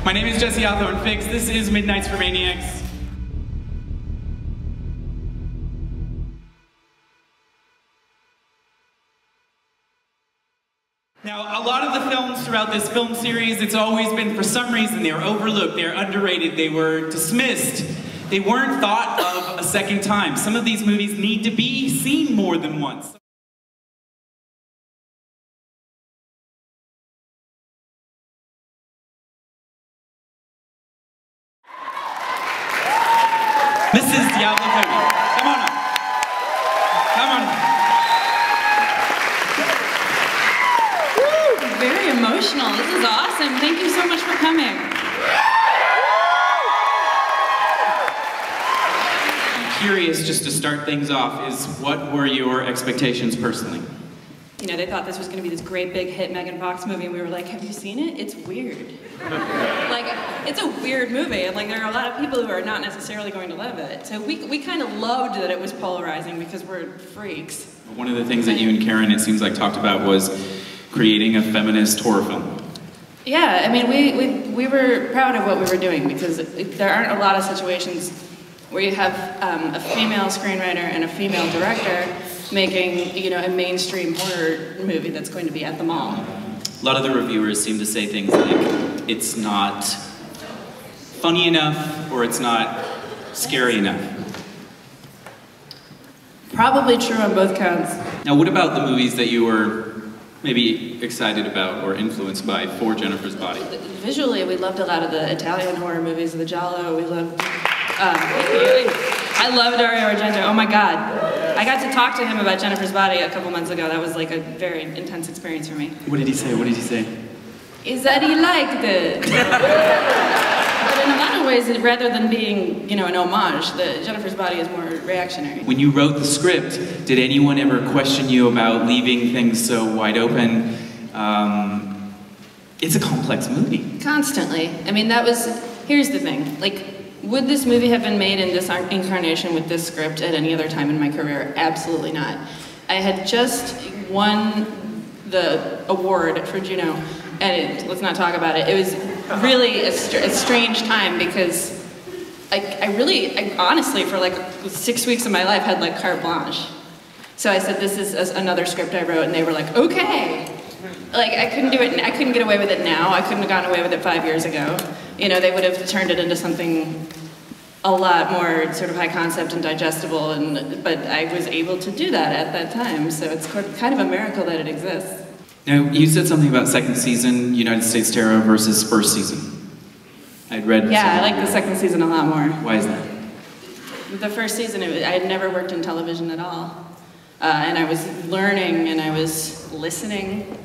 My name is Jesse Hawthorne Fix. This is MiDNiTES for MANiACS. Now, a lot of the films throughout this film series, it's always been, for some reason, they were overlooked, they were underrated, they were dismissed. They weren't thought of a second time. Some of these movies need to be seen more than once. This is Diablo, Cody. Come on up. Come on up. Woo, very emotional. This is awesome. Thank you so much for coming. I'm curious, just to start things off, is what were your expectations personally? You know, they thought this was going to be this great big hit Megan Fox movie, and we were like, have you seen it? It's weird. Like, it's a weird movie, and like there are a lot of people who are not necessarily going to love it. So we kind of loved that it was polarizing because we're freaks. One of the things that you and Karen, it seems like, talked about was creating a feminist horror film. Yeah, I mean, we were proud of what we were doing because there aren't a lot of situations where you have a female screenwriter and a female director making, you know, a mainstream horror movie that's going to be at the mall. A lot of the reviewers seem to say things like, it's not funny enough, or it's not scary enough. Probably true on both counts. Now, what about the movies that you were maybe excited about or influenced by for Jennifer's Body? Visually, we loved a lot of the Italian horror movies, the Giallo. We loved, I love Dario Argento. Oh my God. I got to talk to him about Jennifer's Body a couple months ago. That was like a very intense experience for me. What did he say? What did he say? Is that he liked it. But in a lot of ways, rather than being, you know, an homage, Jennifer's Body is more reactionary. When you wrote the script, did anyone ever question you about leaving things so wide open? It's a complex movie. Constantly. I mean, here's the thing. Like, would this movie have been made in this incarnation with this script at any other time in my career? Absolutely not. I had just won the award for Juno, and let's not talk about it. It was really a strange time because I honestly, for like 6 weeks of my life, had like carte blanche. So I said, this is another script I wrote, and they were like, okay. Like, I couldn't do it, I couldn't get away with it now. I couldn't have gotten away with it 5 years ago. You know, they would have turned it into something a lot more sort of high concept and digestible, but I was able to do that at that time, so it's kind of a miracle that it exists. Now, you said something about second season, United States Terror versus first season. I'd read... Yeah, I like the second season a lot more. Why is that? The first season, I had never worked in television at all. And I was learning and I was listening.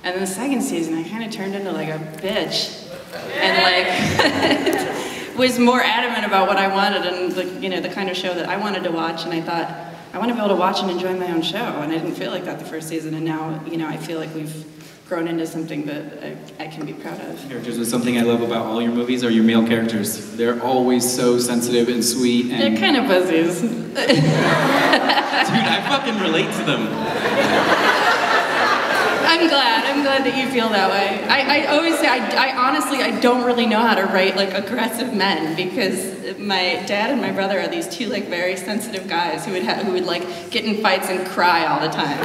And then the second season, I kind of turned into like a bitch. And like, was more adamant about what I wanted and the kind of show that I wanted to watch. And I thought, I want to be able to watch and enjoy my own show. And I didn't feel like that the first season. And now, you know, I feel like we've grown into something that I can be proud of. Characters is something I love about all your movies are your male characters. They're always so sensitive and sweet. And they're kind of pussies. Dude, I fucking relate to them. I'm glad that you feel that way. I always say, I honestly, I don't really know how to write like aggressive men because my dad and my brother are these two like very sensitive guys who would like get in fights and cry all the time.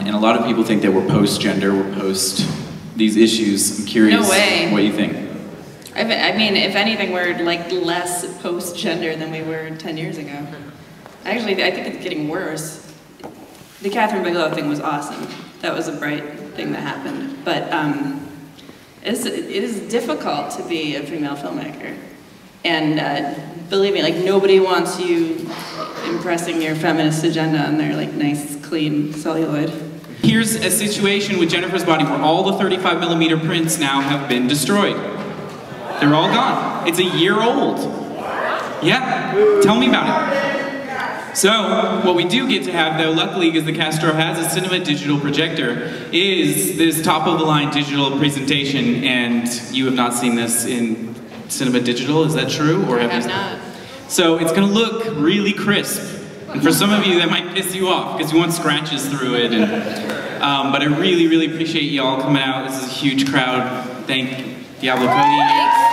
And a lot of people think that we're post-gender, we're post these issues. I'm curious No way. What you think. I mean, if anything, we're like less post-gender than we were 10 years ago. Actually, I think it's getting worse. The Catherine Bigelow thing was awesome. That was a bright thing that happened. But it is difficult to be a female filmmaker. And believe me, like nobody wants you impressing your feminist agenda on their like nice, clean celluloid. Here's a situation with Jennifer's Body where all the 35mm prints now have been destroyed. They're all gone. It's a year old. Yeah, tell me about it. So, what we do get to have, though, luckily, because the Castro has a cinema digital projector, is this top-of-the-line digital presentation, and you have not seen this in cinema digital, is that true? Or I have not. So, it's going to look really crisp, and for some of you, that might piss you off, because you want scratches through it, and, but I really, really appreciate you all coming out. This is a huge crowd. Thank Diablo Cody.